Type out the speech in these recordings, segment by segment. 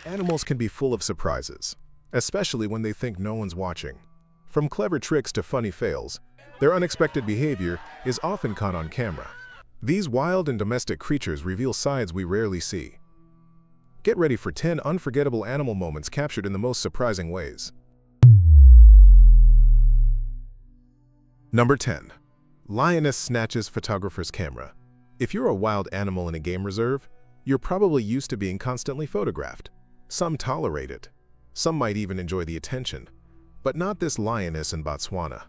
Animals can be full of surprises, especially when they think no one's watching. From clever tricks to funny fails, their unexpected behavior is often caught on camera. These wild and domestic creatures reveal sides we rarely see. Get ready for 10 unforgettable animal moments captured in the most surprising ways. Number 10. Lioness snatches photographer's camera. If you're a wild animal in a game reserve, you're probably used to being constantly photographed. Some tolerate it. Some might even enjoy the attention. But not this lioness in Botswana.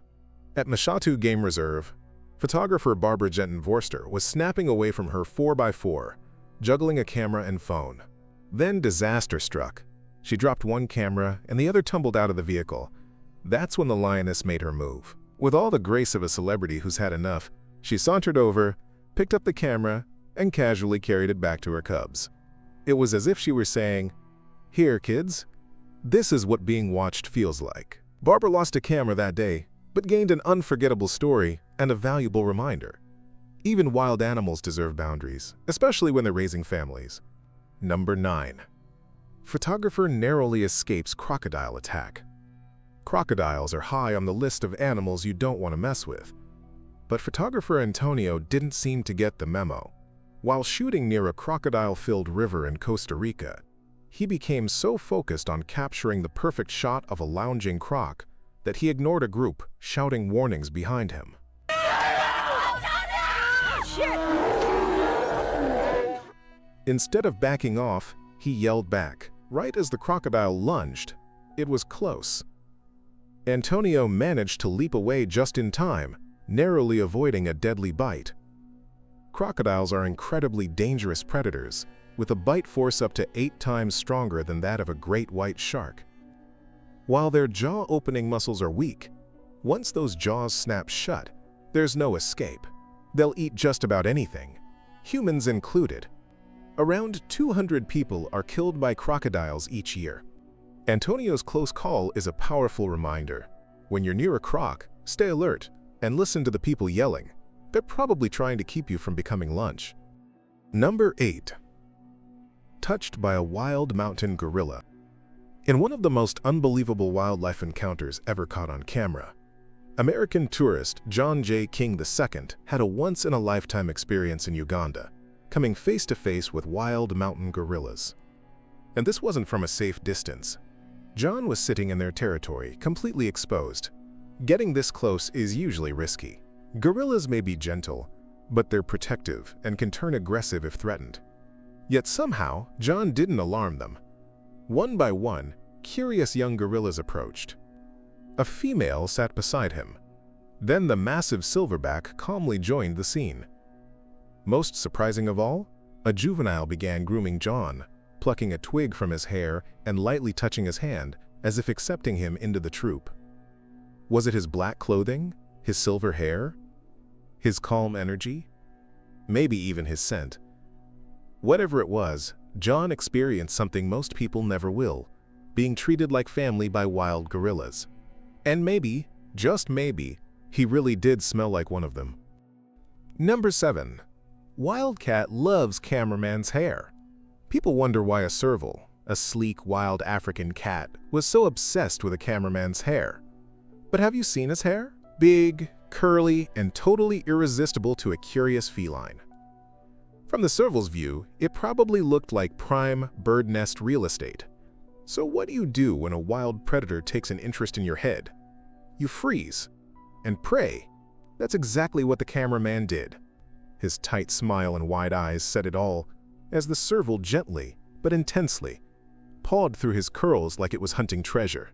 At Mashatu Game Reserve, photographer Barbara Jenton-Vorster was snapping away from her 4x4, juggling a camera and phone. Then disaster struck. She dropped one camera and the other tumbled out of the vehicle. That's when the lioness made her move. With all the grace of a celebrity who's had enough, she sauntered over, picked up the camera, and casually carried it back to her cubs. It was as if she were saying, "Here, kids, this is what being watched feels like." Barbara lost a camera that day, but gained an unforgettable story and a valuable reminder. Even wild animals deserve boundaries, especially when they're raising families. Number 9. Photographer narrowly escapes crocodile attack. Crocodiles are high on the list of animals you don't want to mess with. But photographer Antonio didn't seem to get the memo. While shooting near a crocodile-filled river in Costa Rica, he became so focused on capturing the perfect shot of a lounging croc that he ignored a group shouting warnings behind him. Instead of backing off, he yelled back. Right as the crocodile lunged, it was close. Antonio managed to leap away just in time, narrowly avoiding a deadly bite. Crocodiles are incredibly dangerous predators, with a bite force up to 8 times stronger than that of a great white shark. While their jaw-opening muscles are weak, once those jaws snap shut, there's no escape. They'll eat just about anything, humans included. Around 200 people are killed by crocodiles each year. Antonio's close call is a powerful reminder. When you're near a croc, stay alert and listen to the people yelling. They're probably trying to keep you from becoming lunch. Number 8. Touched by a wild mountain gorilla. In one of the most unbelievable wildlife encounters ever caught on camera, American tourist John J. King II had a once-in-a-lifetime experience in Uganda, coming face-to-face with wild mountain gorillas. And this wasn't from a safe distance. John was sitting in their territory, completely exposed. Getting this close is usually risky. Gorillas may be gentle, but they're protective and can turn aggressive if threatened. Yet somehow, John didn't alarm them. One by one, curious young gorillas approached. A female sat beside him. Then the massive silverback calmly joined the scene. Most surprising of all, a juvenile began grooming John, plucking a twig from his hair and lightly touching his hand as if accepting him into the troop. Was it his black clothing? His silver hair? His calm energy? Maybe even his scent. Whatever it was, John experienced something most people never will, being treated like family by wild gorillas. And maybe, just maybe, he really did smell like one of them. Number 7. Wildcat loves cameraman's hair. People wonder why a serval, a sleek, wild African cat, was so obsessed with a cameraman's hair. But have you seen his hair? Big, curly, and totally irresistible to a curious feline. From the serval's view, it probably looked like prime bird nest real estate. So what do you do when a wild predator takes an interest in your head? You freeze and pray. That's exactly what the cameraman did. His tight smile and wide eyes said it all, as the serval gently, but intensely, pawed through his curls like it was hunting treasure.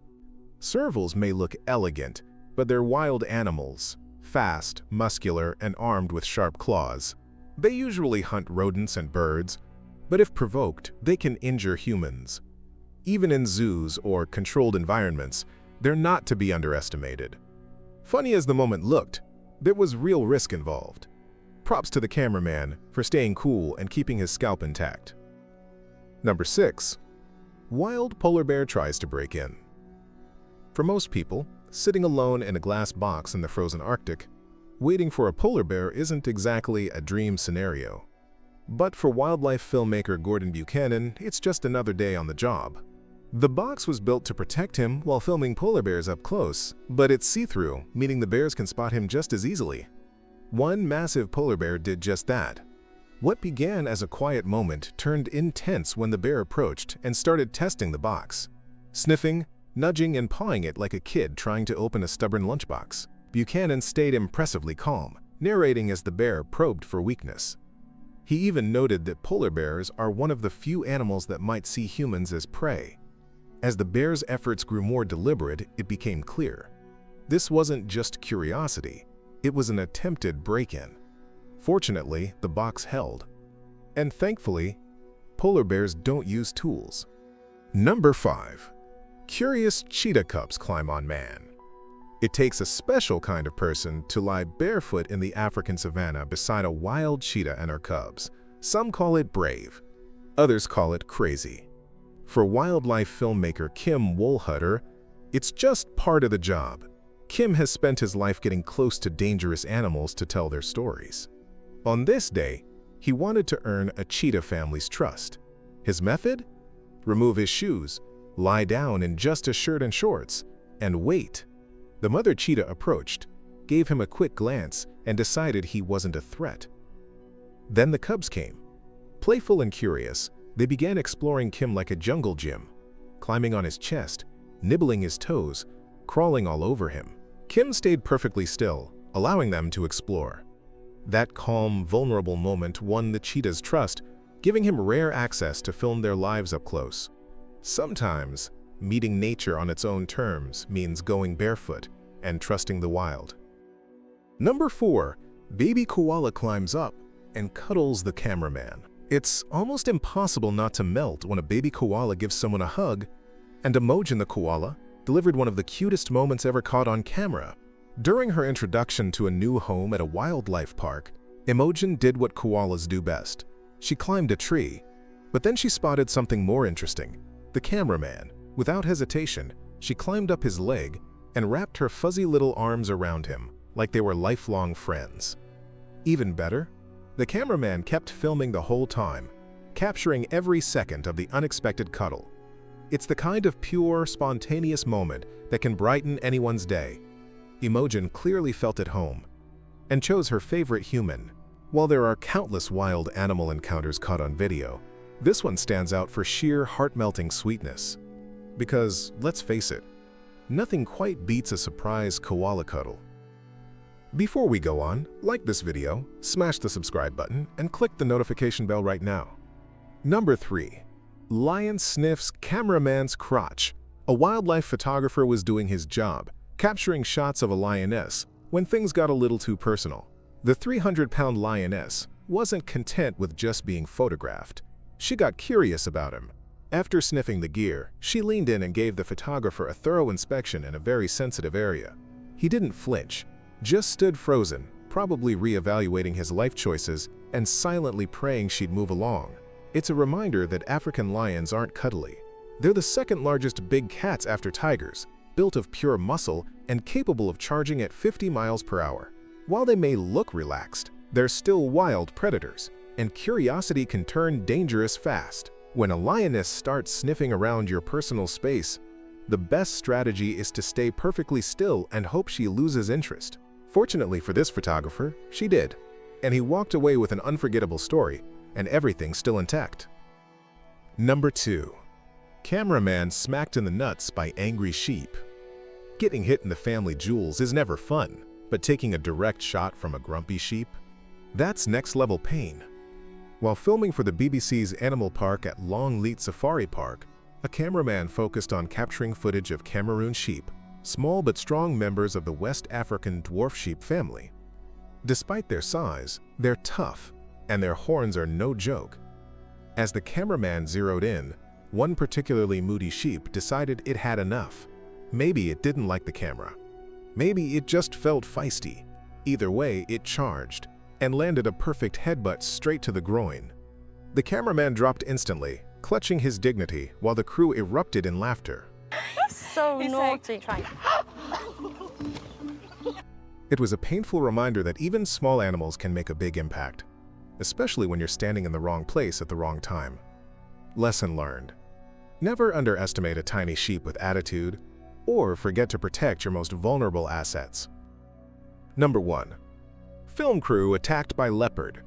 Servals may look elegant, but they're wild animals, fast, muscular, and armed with sharp claws. They usually hunt rodents and birds, but if provoked, they can injure humans. Even in zoos or controlled environments, they're not to be underestimated. Funny as the moment looked, there was real risk involved. Props to the cameraman for staying cool and keeping his scalp intact. Number 6. Wild polar bear tries to break in. For most people, sitting alone in a glass box in the frozen Arctic, waiting for a polar bear isn't exactly a dream scenario. But for wildlife filmmaker Gordon Buchanan, it's just another day on the job. The box was built to protect him while filming polar bears up close, but it's see-through, meaning the bears can spot him just as easily. One massive polar bear did just that. What began as a quiet moment turned intense when the bear approached and started testing the box. Sniffing, nudging, and pawing it like a kid trying to open a stubborn lunchbox. Buchanan stayed impressively calm, narrating as the bear probed for weakness. He even noted that polar bears are one of the few animals that might see humans as prey. As the bear's efforts grew more deliberate, it became clear. This wasn't just curiosity, it was an attempted break-in. Fortunately, the box held. And thankfully, polar bears don't use tools. Number 5. Curious cheetah cubs climb on man. It takes a special kind of person to lie barefoot in the African savanna beside a wild cheetah and her cubs. Some call it brave, others call it crazy. For wildlife filmmaker Kim Wohlhuter, it's just part of the job. Kim has spent his life getting close to dangerous animals to tell their stories. On this day, he wanted to earn a cheetah family's trust. His method? Remove his shoes, lie down in just a shirt and shorts, and wait. The mother cheetah approached, gave him a quick glance, and decided he wasn't a threat. Then the cubs came. Playful and curious, they began exploring Kim like a jungle gym, climbing on his chest, nibbling his toes, crawling all over him. Kim stayed perfectly still, allowing them to explore. That calm, vulnerable moment won the cheetah's trust, giving him rare access to film their lives up close. Sometimes, meeting nature on its own terms means going barefoot and trusting the wild. Number 4. Baby koala climbs up and cuddles the cameraman. It's almost impossible not to melt when a baby koala gives someone a hug, and Imogen the koala delivered one of the cutest moments ever caught on camera. During her introduction to a new home at a wildlife park, Imogen did what koalas do best. She climbed a tree, but then she spotted something more interesting. The cameraman. Without hesitation, she climbed up his leg and wrapped her fuzzy little arms around him, like they were lifelong friends. Even better, the cameraman kept filming the whole time, capturing every second of the unexpected cuddle. It's the kind of pure, spontaneous moment that can brighten anyone's day. Imogen clearly felt at home and chose her favorite human. While there are countless wild animal encounters caught on video, this one stands out for sheer heart-melting sweetness. Because, let's face it, nothing quite beats a surprise koala cuddle. Before we go on, like this video, smash the subscribe button, and click the notification bell right now. Number 3. Lion sniffs cameraman's crotch. A wildlife photographer was doing his job, capturing shots of a lioness, when things got a little too personal. The 300-pound lioness wasn't content with just being photographed. She got curious about him. After sniffing the gear, she leaned in and gave the photographer a thorough inspection in a very sensitive area. He didn't flinch, just stood frozen, probably re-evaluating his life choices and silently praying she'd move along. It's a reminder that African lions aren't cuddly. They're the second largest big cats after tigers, built of pure muscle and capable of charging at 50 miles per hour. While they may look relaxed, they're still wild predators, and curiosity can turn dangerous fast. When a lioness starts sniffing around your personal space, the best strategy is to stay perfectly still and hope she loses interest. Fortunately for this photographer, she did, and he walked away with an unforgettable story, and everything still intact. Number 2. Cameraman smacked in the nuts by angry sheep. Getting hit in the family jewels is never fun, but taking a direct shot from a grumpy sheep? That's next-level pain. While filming for the BBC's Animal Park at Longleat Safari Park, a cameraman focused on capturing footage of Cameroon sheep, small but strong members of the West African dwarf sheep family. Despite their size, they're tough, and their horns are no joke. As the cameraman zeroed in, one particularly moody sheep decided it had enough. Maybe it didn't like the camera. Maybe it just felt feisty. Either way, it charged and landed a perfect headbutt straight to the groin. The cameraman dropped instantly, clutching his dignity while the crew erupted in laughter. So naughty. It was a painful reminder that even small animals can make a big impact. especially when you're standing in the wrong place at the wrong time. Lesson learned. Never underestimate a tiny sheep with attitude or forget to protect your most vulnerable assets. Number 1. Film crew attacked by leopard.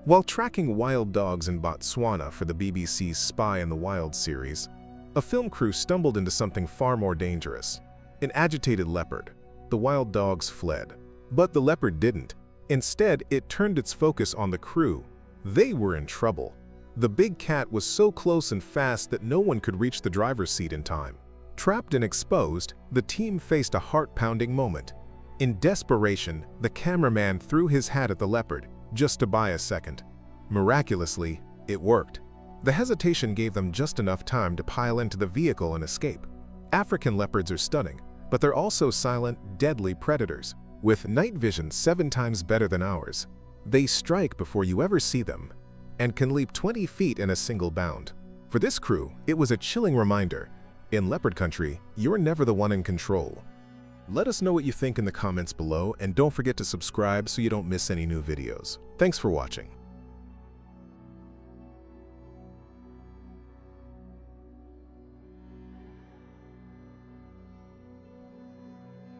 While tracking wild dogs in Botswana for the BBC's Spy in the Wild series, a film crew stumbled into something far more dangerous. An agitated leopard. The wild dogs fled. But the leopard didn't. Instead, it turned its focus on the crew. They were in trouble. The big cat was so close and fast that no one could reach the driver's seat in time. Trapped and exposed, the team faced a heart-pounding moment. In desperation, the cameraman threw his hat at the leopard, just to buy a second. Miraculously, it worked. The hesitation gave them just enough time to pile into the vehicle and escape. African leopards are stunning, but they're also silent, deadly predators. With night vision 7 times better than ours, they strike before you ever see them and can leap 20 feet in a single bound. For this crew, it was a chilling reminder. In leopard country, you're never the one in control. Let us know what you think in the comments below, and don't forget to subscribe so you don't miss any new videos. Thanks for watching.